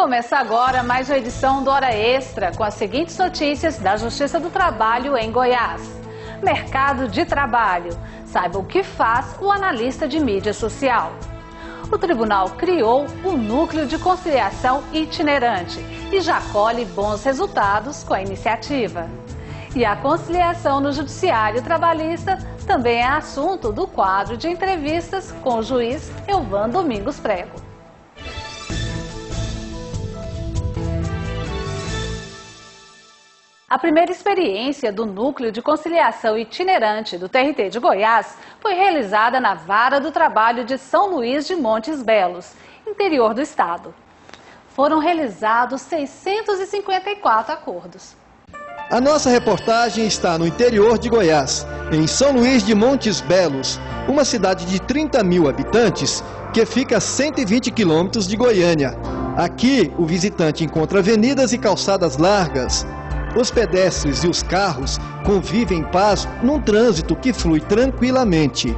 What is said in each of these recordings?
Começa agora mais uma edição do Hora Extra com as seguintes notícias da Justiça do Trabalho em Goiás. Mercado de trabalho. Saiba o que faz o analista de mídia social. O tribunal criou um núcleo de conciliação itinerante e já colhe bons resultados com a iniciativa. E a conciliação no judiciário trabalhista também é assunto do quadro de entrevistas com o juiz Elvan Domingos Prego. A primeira experiência do Núcleo de Conciliação Itinerante do TRT de Goiás foi realizada na Vara do Trabalho de São Luís de Montes Belos, interior do estado. Foram realizados 654 acordos. A nossa reportagem está no interior de Goiás, em São Luís de Montes Belos, uma cidade de 30 mil habitantes que fica a 120 quilômetros de Goiânia. Aqui, o visitante encontra avenidas e calçadas largas. Os pedestres e os carros convivem em paz num trânsito que flui tranquilamente.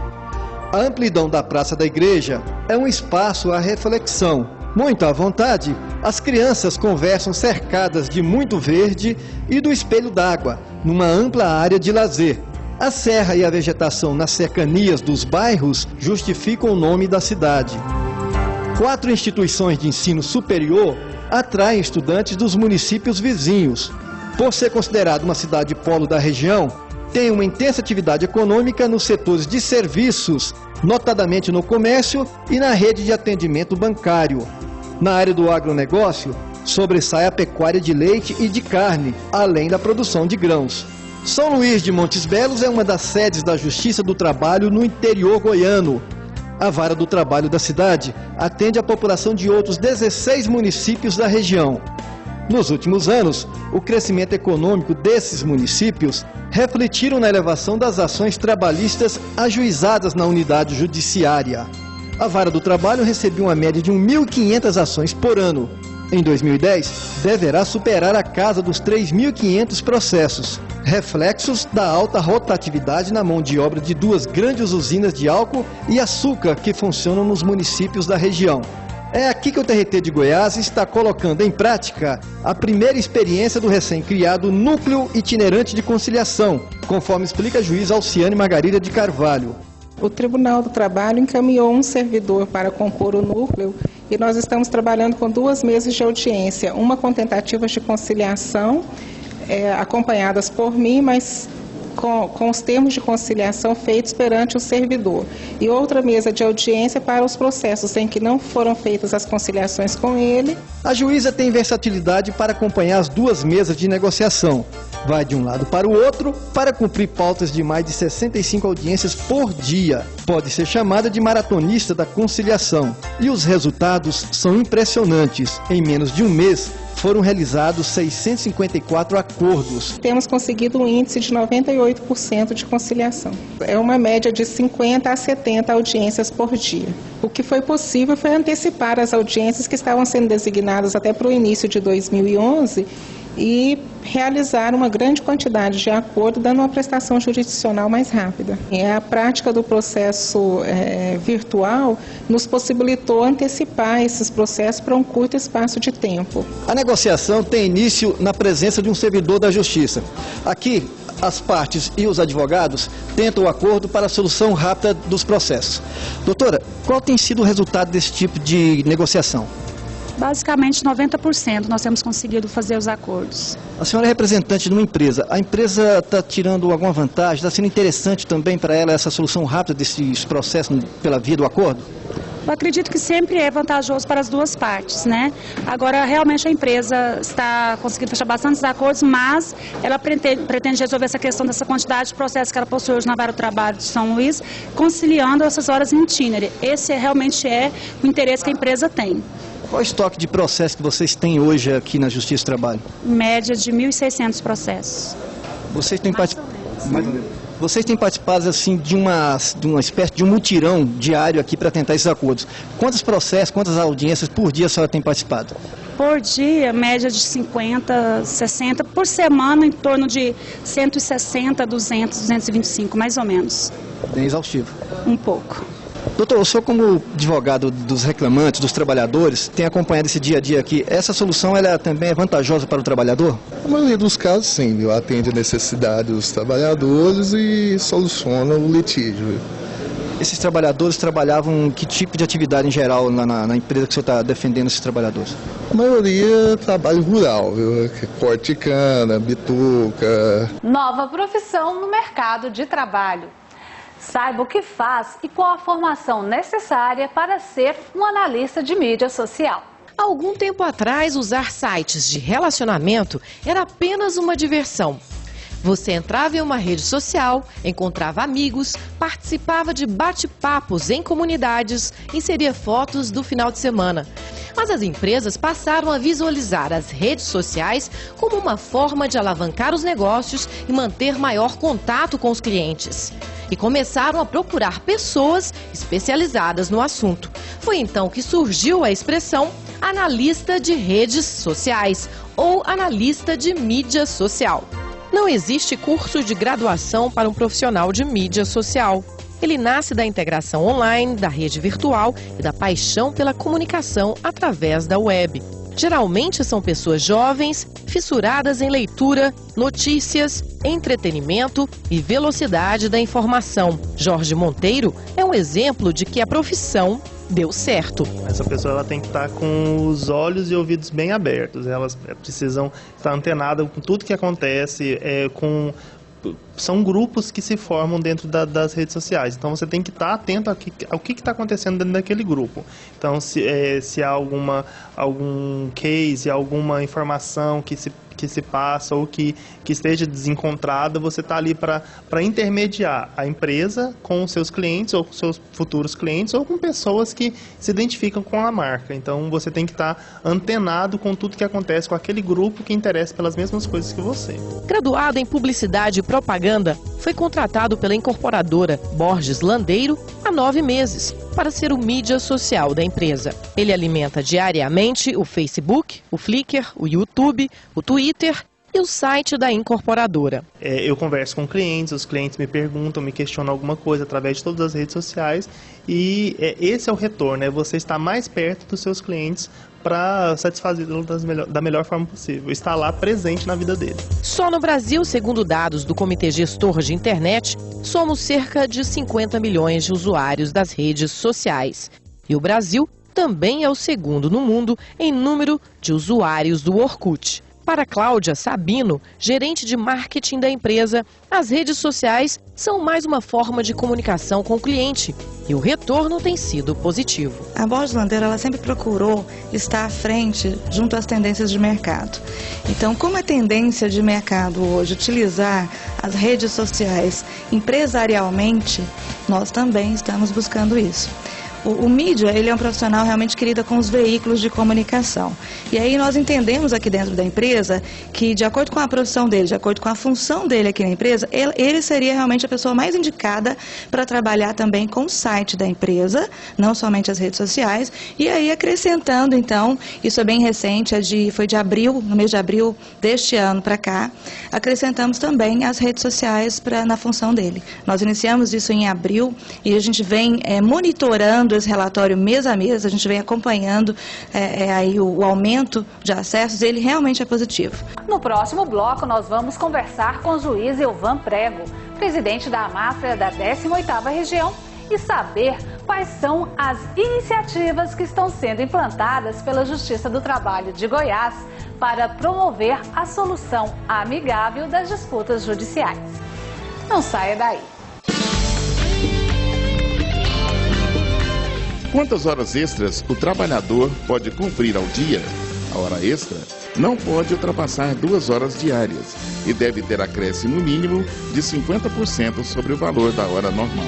A amplidão da Praça da Igreja é um espaço à reflexão. Muito à vontade, as crianças conversam cercadas de muito verde e do espelho d'água, numa ampla área de lazer. A serra e a vegetação nas cercanias dos bairros justificam o nome da cidade. 4 instituições de ensino superior atraem estudantes dos municípios vizinhos. Por ser considerada uma cidade polo da região, tem uma intensa atividade econômica nos setores de serviços, notadamente no comércio e na rede de atendimento bancário. Na área do agronegócio, sobressai a pecuária de leite e de carne, além da produção de grãos. São Luís de Montes Belos é uma das sedes da Justiça do Trabalho no interior goiano. A Vara do Trabalho da cidade atende a população de outros 16 municípios da região. Nos últimos anos, o crescimento econômico desses municípios refletiram na elevação das ações trabalhistas ajuizadas na unidade judiciária. A Vara do Trabalho recebeu uma média de 1.500 ações por ano. Em 2010, deverá superar a casa dos 3.500 processos, reflexos da alta rotatividade na mão de obra de 2 grandes usinas de álcool e açúcar que funcionam nos municípios da região. É aqui que o TRT de Goiás está colocando em prática a primeira experiência do recém-criado Núcleo Itinerante de Conciliação, conforme explica a juíza Alciane Margarida de Carvalho. O Tribunal do Trabalho encaminhou um servidor para compor o núcleo e nós estamos trabalhando com 2 mesas de audiência, uma com tentativas de conciliação, acompanhadas por mim, mas com os termos de conciliação feitos perante o servidor, e outra mesa de audiência para os processos em que não foram feitas as conciliações com ele. A juíza tem versatilidade para acompanhar as 2 mesas de negociação. Vai de um lado para o outro para cumprir pautas de mais de 65 audiências por dia. Pode ser chamada de maratonista da conciliação. E os resultados são impressionantes. Em menos de um mês, foram realizados 654 acordos. Temos conseguido um índice de 98% de conciliação. É uma média de 50 a 70 audiências por dia. O que foi possível foi antecipar as audiências que estavam sendo designadas até para o início de 2011 e realizar uma grande quantidade de acordo, dando uma prestação jurisdicional mais rápida. A prática do processo virtual nos possibilitou antecipar esses processos para um curto espaço de tempo. A negociação tem início na presença de um servidor da Justiça. Aqui, as partes e os advogados tentam o acordo para a solução rápida dos processos. Doutora, qual tem sido o resultado desse tipo de negociação? Basicamente 90% nós temos conseguido fazer os acordos. A senhora é representante de uma empresa. A empresa está tirando alguma vantagem? Está sendo interessante também para ela essa solução rápida desses processos pela via do acordo? Eu acredito que sempre é vantajoso para as 2 partes, né? Agora, realmente a empresa está conseguindo fechar bastantes acordos, mas ela pretende resolver essa questão dessa quantidade de processos que ela possui hoje na Vara do Trabalho de São Luís, conciliando essas horas em itinerary. Esse realmente é o interesse que a empresa tem. Qual o estoque de processos que vocês têm hoje aqui na Justiça do Trabalho? Média de 1.600 processos. Vocês têm participado? Vocês têm participado assim de uma espécie de um mutirão diário aqui para tentar esses acordos. Quantos processos, quantas audiências por dia a senhora tem participado? Por dia, média de 50, 60. Por semana, em torno de 160, 200, 225, mais ou menos. Bem exaustivo. Um pouco. Doutor, o senhor como advogado dos reclamantes, dos trabalhadores, tem acompanhado esse dia a dia aqui. Essa solução ela também é vantajosa para o trabalhador? Na maioria dos casos, sim, viu? Atende a necessidade dos trabalhadores e soluciona o litígio. Esses trabalhadores trabalhavam que tipo de atividade em geral na empresa que o senhor está defendendo esses trabalhadores? A maioria é trabalho rural, viu? Corte de cana, bituca. Nova profissão no mercado de trabalho. Saiba o que faz e qual a formação necessária para ser um analista de mídia social. Há algum tempo atrás, usar sites de relacionamento era apenas uma diversão. Você entrava em uma rede social, encontrava amigos, participava de bate-papos em comunidades, inseria fotos do final de semana. Mas as empresas passaram a visualizar as redes sociais como uma forma de alavancar os negócios e manter maior contato com os clientes. E começaram a procurar pessoas especializadas no assunto. Foi então que surgiu a expressão analista de redes sociais ou analista de mídia social. Não existe curso de graduação para um profissional de mídia social. Ele nasce da integração online, da rede virtual e da paixão pela comunicação através da web. Geralmente são pessoas jovens, fissuradas em leitura, notícias, entretenimento e velocidade da informação. Jorge Monteiro é um exemplo de que a profissão deu certo. Essa pessoa ela tem que estar com os olhos e ouvidos bem abertos. Elas precisam estar antenadas com tudo que acontece, são grupos que se formam dentro das redes sociais. Então você tem que estar atento ao que está acontecendo dentro daquele grupo. Então se há algum case, alguma informação que se passa ou que esteja desencontrada, você está ali para intermediar a empresa com os seus clientes ou com seus futuros clientes ou com pessoas que se identificam com a marca. Então você tem que estar antenado com tudo que acontece com aquele grupo que interessa pelas mesmas coisas que você. Graduado em Publicidade e Propaganda, foi contratado pela incorporadora Borges Landeiro há 9 meses para ser o mídia social da empresa. Ele alimenta diariamente o Facebook, o Flickr, o YouTube, o Twitter e o site da incorporadora. Eu converso com clientes, os clientes me perguntam, me questionam alguma coisa através de todas as redes sociais e esse é o retorno, é você estar mais perto dos seus clientes para satisfazê-los da melhor forma possível, estar lá presente na vida dele. Só no Brasil, segundo dados do Comitê Gestor de Internet, somos cerca de 50 milhões de usuários das redes sociais. E o Brasil também é o segundo no mundo em número de usuários do Orkut. Para Cláudia Sabino, gerente de marketing da empresa, as redes sociais são mais uma forma de comunicação com o cliente e o retorno tem sido positivo. A Borges Landeiro ela sempre procurou estar à frente junto às tendências de mercado. Então, como é tendência de mercado hoje utilizar as redes sociais empresarialmente, nós também estamos buscando isso. O mídia, ele é um profissional realmente que lida com os veículos de comunicação. E aí nós entendemos aqui dentro da empresa que, de acordo com a profissão dele, de acordo com a função dele aqui na empresa, ele seria realmente a pessoa mais indicada para trabalhar também com o site da empresa, não somente as redes sociais. E aí acrescentando, então, isso é bem recente, foi de abril, no mês de abril deste ano para cá, acrescentamos também as redes sociais na função dele. Nós iniciamos isso em abril e a gente vem monitorando esse relatório mês a mês, a gente vem acompanhando aí o aumento de acessos, ele realmente é positivo. No próximo bloco, nós vamos conversar com o juiz Elvan Prego, presidente da Máfia da 18ª Região, e saber quais são as iniciativas que estão sendo implantadas pela Justiça do Trabalho de Goiás para promover a solução amigável das disputas judiciais. Não saia daí. Quantas horas extras o trabalhador pode cumprir ao dia? A hora extra não pode ultrapassar 2 horas diárias e deve ter acréscimo mínimo de 50% sobre o valor da hora normal.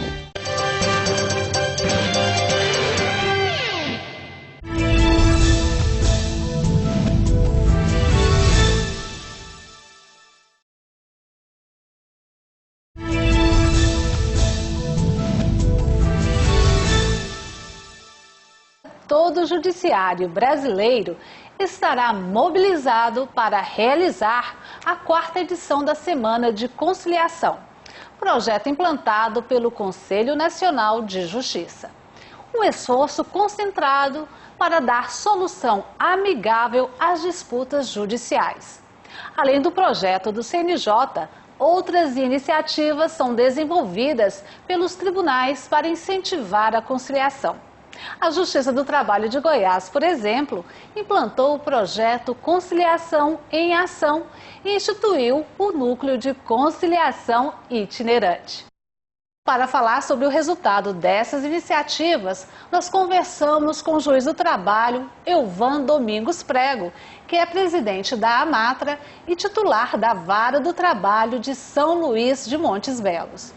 Todo o judiciário brasileiro estará mobilizado para realizar a 4ª edição da Semana de Conciliação, projeto implantado pelo Conselho Nacional de Justiça. Um esforço concentrado para dar solução amigável às disputas judiciais. Além do projeto do CNJ, outras iniciativas são desenvolvidas pelos tribunais para incentivar a conciliação. A Justiça do Trabalho de Goiás, por exemplo, implantou o projeto Conciliação em Ação e instituiu o Núcleo de Conciliação Itinerante. Para falar sobre o resultado dessas iniciativas, nós conversamos com o juiz do trabalho, Elvan Domingos Prego, que é presidente da AMATRA e titular da Vara do Trabalho de São Luís de Montes Belos.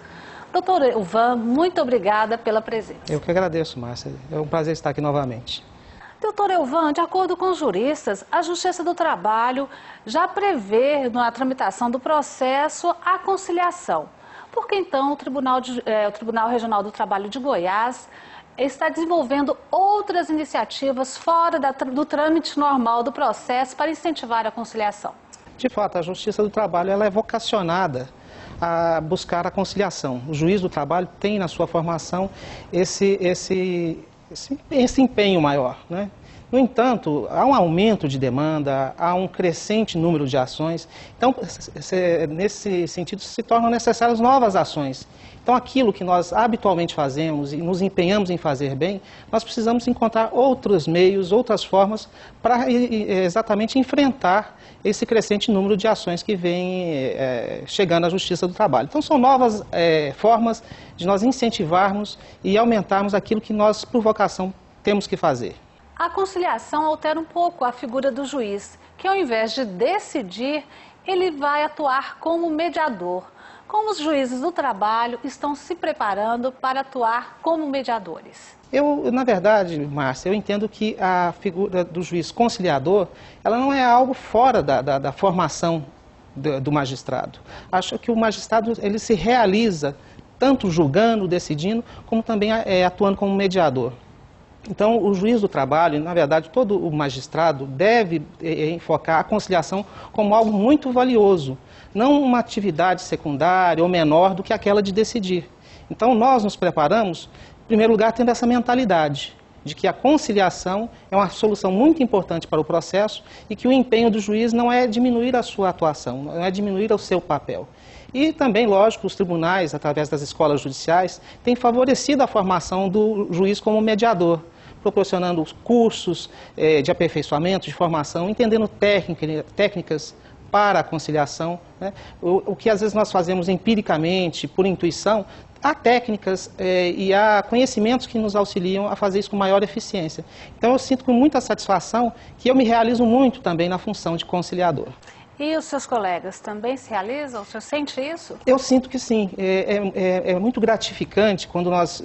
Doutor Elvan, muito obrigada pela presença. Eu que agradeço, Márcia. É um prazer estar aqui novamente. Doutor Elvan, de acordo com os juristas, a Justiça do Trabalho já prevê na tramitação do processo a conciliação. Por que então o Tribunal Regional do Trabalho de Goiás está desenvolvendo outras iniciativas fora do trâmite normal do processo para incentivar a conciliação? De fato, a Justiça do Trabalho ela é vocacionada a buscar a conciliação. O juiz do trabalho tem na sua formação esse empenho maior, né? No entanto, há um aumento de demanda, há um crescente número de ações, então, nesse sentido, se tornam necessárias novas ações. Então, aquilo que nós habitualmente fazemos e nos empenhamos em fazer bem, nós precisamos encontrar outros meios, outras formas para exatamente enfrentar esse crescente número de ações que vem chegando à Justiça do Trabalho. Então, são novas formas de nós incentivarmos e aumentarmos aquilo que nós, por vocação, temos que fazer. A conciliação altera um pouco a figura do juiz, que ao invés de decidir, ele vai atuar como mediador. Como os juízes do trabalho estão se preparando para atuar como mediadores? Na verdade, Márcia, eu entendo que a figura do juiz conciliador, ela não é algo fora da formação do magistrado. Acho que o magistrado ele se realiza tanto julgando, decidindo, como também atuando como mediador. Então, o juiz do trabalho, na verdade, todo o magistrado deve enfocar a conciliação como algo muito valioso, não uma atividade secundária ou menor do que aquela de decidir. Então, nós nos preparamos, em primeiro lugar, tendo essa mentalidade de que a conciliação é uma solução muito importante para o processo e que o empenho do juiz não é diminuir a sua atuação, não é diminuir o seu papel. E também, lógico, os tribunais, através das escolas judiciais, têm favorecido a formação do juiz como mediador, proporcionando cursos de aperfeiçoamento, de formação, entendendo técnicas para a conciliação, né? O que às vezes nós fazemos empiricamente, por intuição, há técnicas e há conhecimentos que nos auxiliam a fazer isso com maior eficiência. Então eu sinto com muita satisfação que eu me realizo muito também na função de conciliador. E os seus colegas também se realizam? O senhor sente isso? Eu sinto que sim. É muito gratificante quando nós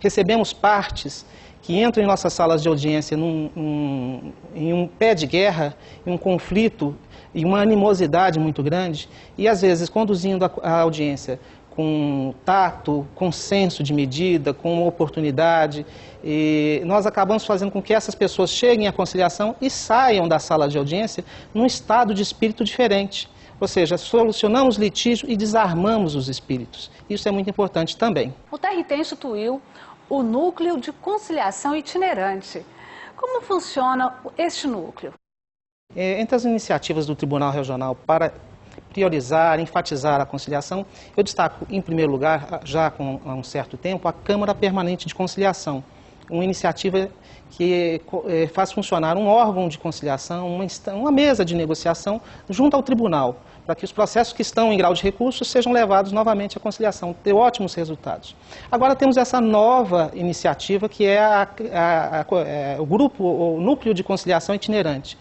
recebemos partes que entram em nossas salas de audiência em um pé de guerra, em um conflito e uma animosidade muito grande, e às vezes conduzindo a audiência com tato, com senso de medida, com oportunidade, e nós acabamos fazendo com que essas pessoas cheguem à conciliação e saiam da sala de audiência num estado de espírito diferente. Ou seja, solucionamos litígio e desarmamos os espíritos. Isso é muito importante também. O TRT instituiu o Núcleo de Conciliação Itinerante. Como funciona este núcleo? Entre as iniciativas do Tribunal Regional para priorizar, enfatizar a conciliação, eu destaco, em primeiro lugar, já há um certo tempo, a Câmara Permanente de Conciliação, uma iniciativa que faz funcionar um órgão de conciliação, uma mesa de negociação junto ao tribunal, para que os processos que estão em grau de recurso sejam levados novamente à conciliação, ter ótimos resultados. Agora temos essa nova iniciativa que é o Núcleo de Conciliação Itinerante.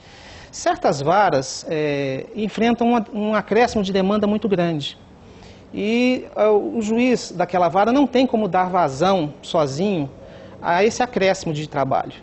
Certas varas enfrentam um acréscimo de demanda muito grande e o juiz daquela vara não tem como dar vazão sozinho a esse acréscimo de trabalho.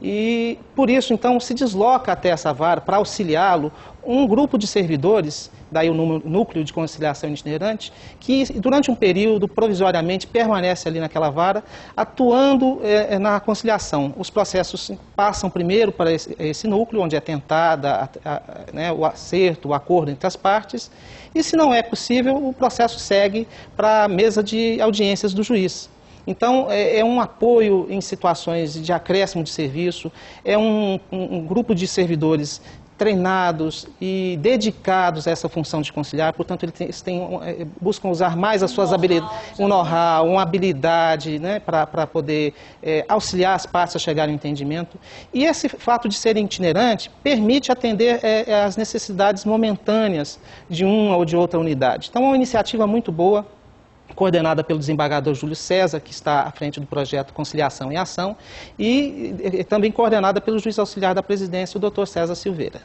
E por isso, então, se desloca até essa vara para auxiliá-lo um grupo de servidores, daí o Núcleo de Conciliação Itinerante, que durante um período, provisoriamente, permanece ali naquela vara, atuando na conciliação. Os processos passam primeiro para esse núcleo, onde é tentada o acerto, o acordo entre as partes, e se não é possível, o processo segue para a mesa de audiências do juiz. Então, é um apoio em situações de acréscimo de serviço, é um grupo de servidores treinados e dedicados a essa função de conciliar, portanto, eles buscam usar mais as suas habilidades, um know-how, uma habilidade, né, para poder auxiliar as partes a chegarem ao entendimento. E esse fato de serem itinerantes permite atender às necessidades momentâneas de uma ou de outra unidade. Então, é uma iniciativa muito boa, coordenada pelo desembargador Júlio César, que está à frente do projeto Conciliação em Ação, e também coordenada pelo juiz auxiliar da presidência, o Dr. César Silveira.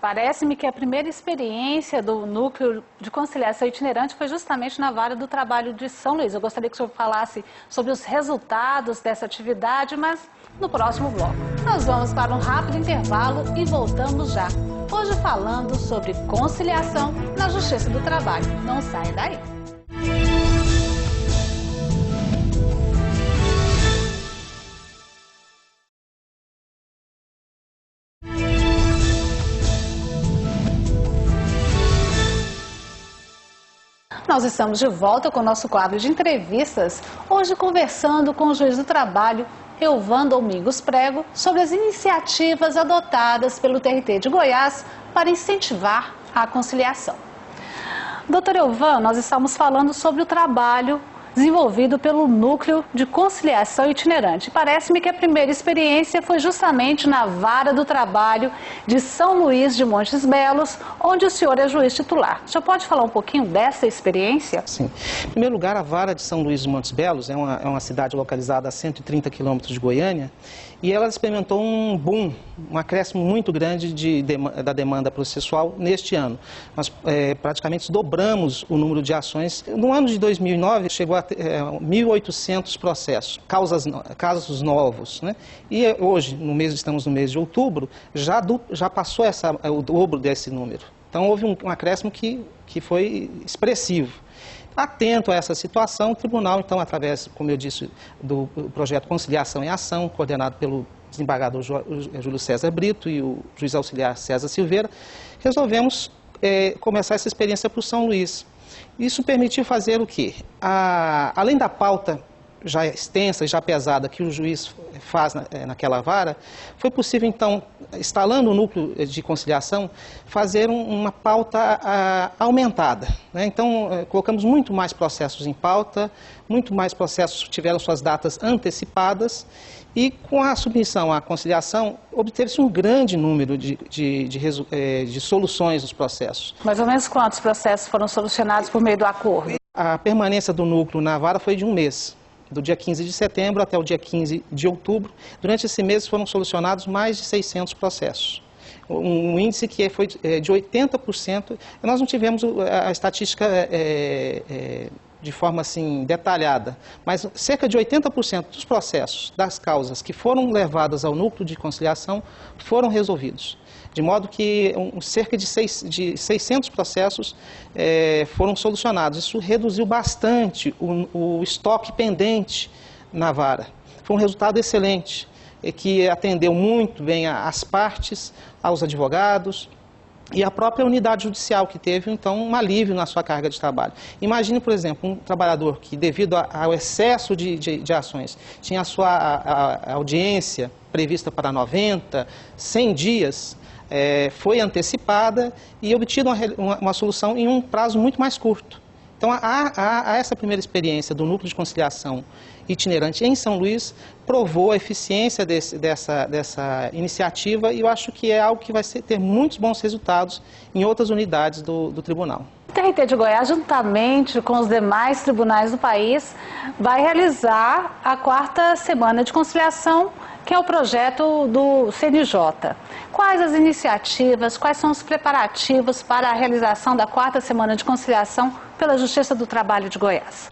Parece-me que a primeira experiência do Núcleo de Conciliação Itinerante foi justamente na Vara do Trabalho de São Luís. Eu gostaria que o senhor falasse sobre os resultados dessa atividade, mas no próximo bloco. Nós vamos para um rápido intervalo e voltamos já. Hoje falando sobre conciliação na Justiça do Trabalho. Não saia daí. Nós estamos de volta com o nosso quadro de entrevistas, hoje conversando com o juiz do trabalho, Elvan Domingos Prego, sobre as iniciativas adotadas pelo TRT de Goiás para incentivar a conciliação. Doutor Elvan, nós estamos falando sobre o trabalho desenvolvido pelo Núcleo de Conciliação Itinerante. Parece-me que a primeira experiência foi justamente na Vara do Trabalho de São Luís de Montes Belos, onde o senhor é juiz titular. O senhor pode falar um pouquinho dessa experiência? Sim. Em primeiro lugar, a Vara de São Luís de Montes Belos é uma cidade localizada a 130 quilômetros de Goiânia, e ela experimentou um boom, um acréscimo muito grande da demanda processual neste ano. Nós praticamente dobramos o número de ações. No ano de 2009, chegou a 1.800 processos, casos novos, né? E hoje, estamos no mês de outubro, já passou o dobro desse número. Então, houve um acréscimo que foi expressivo. Atento a essa situação, o tribunal, então, através, como eu disse, do projeto Conciliação em Ação, coordenado pelo desembargador Júlio César Brito e o juiz auxiliar César Silveira, resolvemos começar essa experiência para o São Luís. Isso permitiu fazer o quê? Além da pauta já extensa e já pesada que o juiz faz naquela vara, foi possível, então, instalando o núcleo de conciliação, fazer uma pauta aumentada, né? Então, colocamos muito mais processos em pauta, muito mais processos tiveram suas datas antecipadas, e com a submissão à conciliação, obteve-se um grande número de soluções dos processos. Mais ou menos quantos processos foram solucionados por meio do acordo? A permanência do núcleo na vara foi de um mês, do dia 15 de setembro até o dia 15 de outubro. Durante esse mês foram solucionados mais de 600 processos. Um índice que foi de 80%. Nós não tivemos a estatística de forma assim detalhada, mas cerca de 80% dos processos, das causas que foram levadas ao núcleo de conciliação foram resolvidos. De modo que cerca de 600 processos foram solucionados. Isso reduziu bastante o estoque pendente na vara. Foi um resultado excelente, que atendeu muito bem às partes, aos advogados e à própria unidade judicial, que teve, então, um alívio na sua carga de trabalho. Imagine, por exemplo, um trabalhador que, devido ao excesso de ações, tinha a sua audiência prevista para 90, 100 dias, foi antecipada e obtida uma solução em um prazo muito mais curto. Então, essa primeira experiência do Núcleo de Conciliação Itinerante em São Luís provou a eficiência dessa iniciativa, e eu acho que é algo que vai ter muitos bons resultados em outras unidades do tribunal. O TRT de Goiás, juntamente com os demais tribunais do país, vai realizar a 4ª Semana de Conciliação, que é o projeto do CNJ. Quais as iniciativas, quais são os preparativos para a realização da 4ª Semana de Conciliação pela Justiça do Trabalho de Goiás?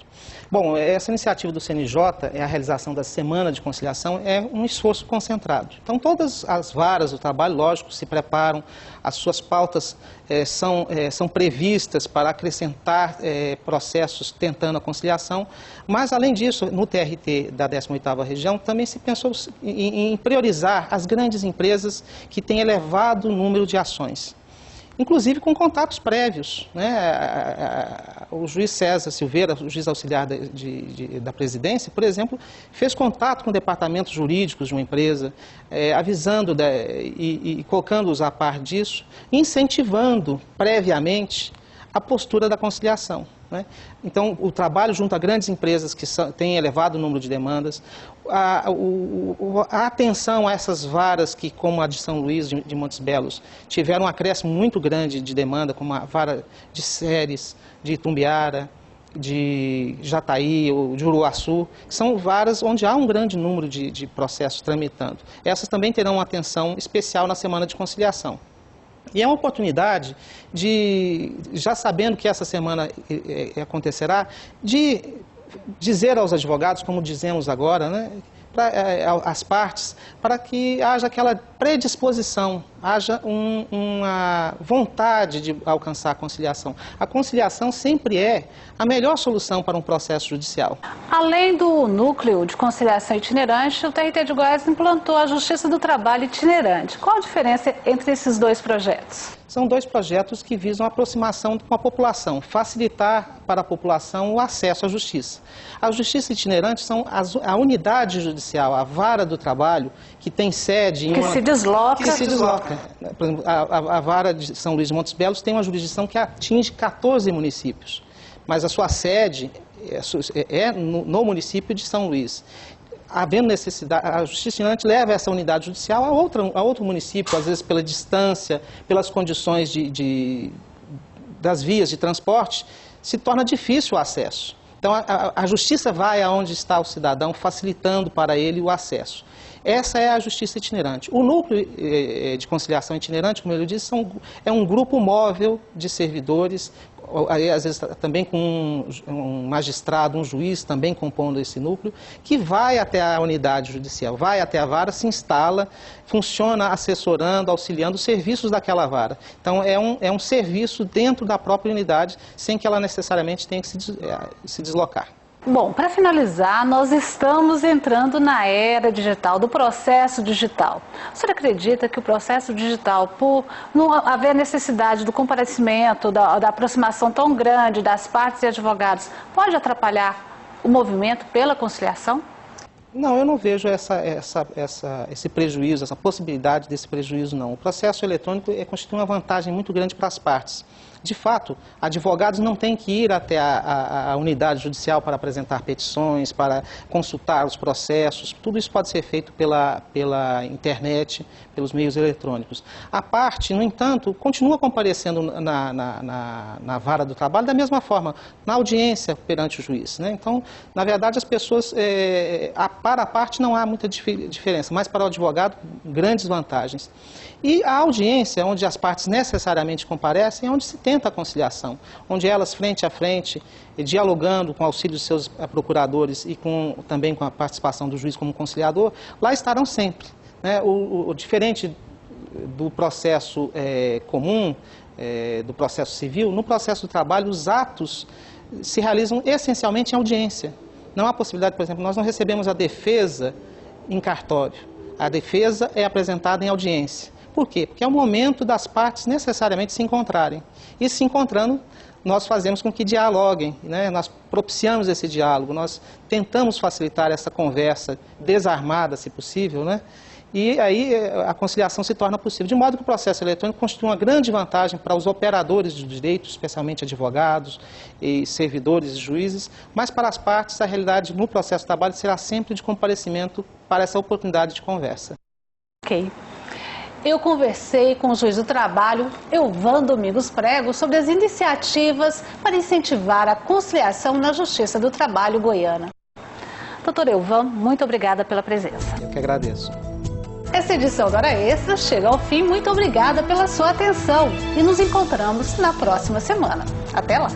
Bom, essa iniciativa do CNJ, a realização da Semana de Conciliação, é um esforço concentrado. Então, todas as varas do trabalho, lógico, se preparam, as suas pautas são previstas para acrescentar processos tentando a conciliação, mas, além disso, no TRT da 18ª Região, também se pensou em priorizar as grandes empresas que têm elevado número de ações. inclusive com contatos prévios, né? O juiz César Silveira, o juiz auxiliar da presidência, por exemplo, fez contato com departamentos jurídicos de uma empresa, avisando e colocando-os a par disso, incentivando previamente a postura da conciliação, né? Então, o trabalho junto a grandes empresas que têm elevado número de demandas, a atenção a essas varas que, como a de São Luís, de Montes Belos, tiveram um acréscimo muito grande de demanda, como a vara de Ceres, de Itumbiara, de Jataí ou de Uruaçu, que são varas onde há um grande número de processos tramitando. Essas também terão uma atenção especial na semana de conciliação. E é uma oportunidade de, já sabendo que essa semana acontecerá, de dizer aos advogados, como dizemos agora, né, às partes, para que haja aquela predisposição, haja uma vontade de alcançar a conciliação. A conciliação sempre é a melhor solução para um processo judicial. Além do núcleo de conciliação itinerante, o TRT de Goiás implantou a Justiça do Trabalho itinerante. Qual a diferença entre esses dois projetos? São dois projetos que visam a aproximação com a população, facilitar para a população o acesso à justiça. A justiça itinerante são a unidade judicial, a vara do trabalho, que tem sede em se desloca. Que se desloca. Por exemplo, a vara de São Luís de Montes Belos tem uma jurisdição que atinge 14 municípios, mas a sua sede é no município de São Luís. Havendo necessidade, a justiça itinerante leva essa unidade judicial a outro município, às vezes pela distância, pelas condições das vias de transporte, se torna difícil o acesso. Então, a justiça vai aonde está o cidadão, facilitando para ele o acesso. Essa é a justiça itinerante. O núcleo de conciliação itinerante, como eu disse, é um grupo móvel de servidores, às vezes também com um magistrado, um juiz também compondo esse núcleo, que vai até a unidade judicial, vai até a vara, se instala, funciona assessorando, auxiliando os serviços daquela vara. Então, é um serviço dentro da própria unidade, sem que ela necessariamente tenha que se deslocar. Bom, para finalizar, nós estamos entrando na era digital, do processo digital. O senhor acredita que o processo digital, por não haver necessidade do comparecimento, da aproximação tão grande das partes e advogados, pode atrapalhar o movimento pela conciliação? Não, eu não vejo esse prejuízo, essa possibilidade desse prejuízo, não. O processo eletrônico constitui uma vantagem muito grande para as partes. De fato, advogados não têm que ir até a unidade judicial para apresentar petições, para consultar os processos. Tudo isso pode ser feito pela internet, pelos meios eletrônicos. A parte, no entanto, continua comparecendo na vara do trabalho da mesma forma, na audiência perante o juiz, né? Então, na verdade, as pessoas, para a parte não há muita diferença, mas para o advogado, grandes vantagens. E a audiência, onde as partes necessariamente comparecem, é onde se tenta a conciliação, onde elas, frente a frente, dialogando com o auxílio de seus procuradores e também com a participação do juiz como conciliador, lá estarão sempre, né? O diferente do processo comum, do processo civil, no processo do trabalho, os atos se realizam essencialmente em audiência. Não há possibilidade, por exemplo, nós não recebemos a defesa em cartório. A defesa é apresentada em audiência. Por quê? Porque é o momento das partes necessariamente se encontrarem. E se encontrando, nós fazemos com que dialoguem, né? Nós propiciamos esse diálogo, nós tentamos facilitar essa conversa desarmada, se possível, né? E aí a conciliação se torna possível. De modo que o processo eletrônico constitui uma grande vantagem para os operadores de direito, especialmente advogados e servidores e juízes, mas para as partes, a realidade no processo de trabalho será sempre de comparecimento para essa oportunidade de conversa. Ok. Eu conversei com o juiz do trabalho, Elvan Domingos Prego, sobre as iniciativas para incentivar a conciliação na Justiça do Trabalho goiana. Doutor Elvan, muito obrigada pela presença. Eu que agradeço. Essa edição do Hora Extra chega ao fim. Muito obrigada pela sua atenção e nos encontramos na próxima semana. Até lá!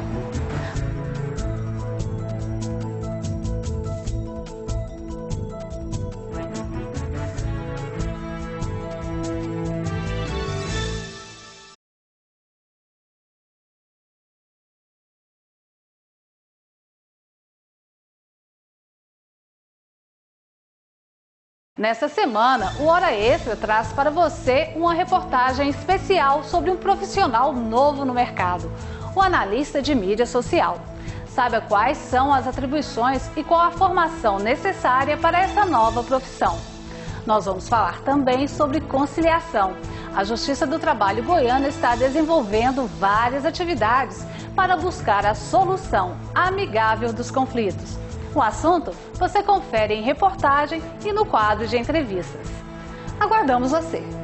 Nessa semana, o Hora Extra traz para você uma reportagem especial sobre um profissional novo no mercado, o analista de mídia social. Saiba quais são as atribuições e qual a formação necessária para essa nova profissão. Nós vamos falar também sobre conciliação. A Justiça do Trabalho goiana está desenvolvendo várias atividades para buscar a solução amigável dos conflitos. O assunto você confere em reportagem e no quadro de entrevistas. Aguardamos você!